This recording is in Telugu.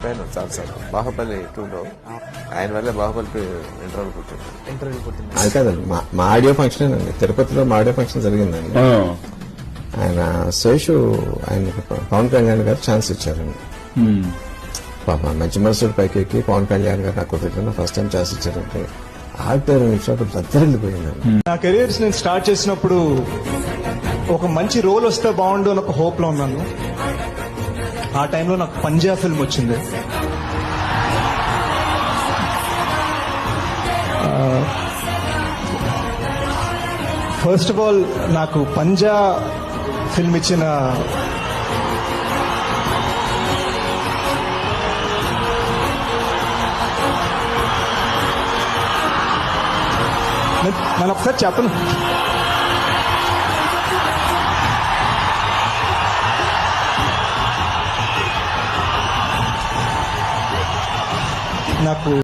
చెప్పాను చాలాసార్లు, బాహుబలి 2లో ఆయన వల్ల బాహుబలి ఇంటర్వ్యూ కూర్చుంది. అది కాదండి, మా ఆడియో ఫంక్షన్ అండి, తిరుపతిలో మా ఆడియో ఫంక్షన్ జరిగిందండి. ఆయన శేషు ఆయన పవన్ కళ్యాణ్ గారు ఛాన్స్ ఇచ్చారండి. పాప మంచి మనసుడు పైకి ఎక్కి పవన్ కళ్యాణ్ గారు నాకు కుదిరిన ఫస్ట్ టైం ఛాన్స్ ఇచ్చారంటే ఆడిటర్ నిమిషాలు దద్దరిల్లిపోయిందండి. నా కెరియర్స్ నేను స్టార్ట్ చేసినప్పుడు ఒక మంచి రోల్ వస్తే బాగుండు అని ఒక హోప్ లో ఉన్నాను. ఆ టైంలో నాకు పంజా ఫిల్మ్ వచ్చింది. ఫస్ట్ ఆఫ్ ఆల్ నాకు పంజా ఫిల్మ్ ఇచ్చిన నేను ఒకసారి చెప్పను. నాకు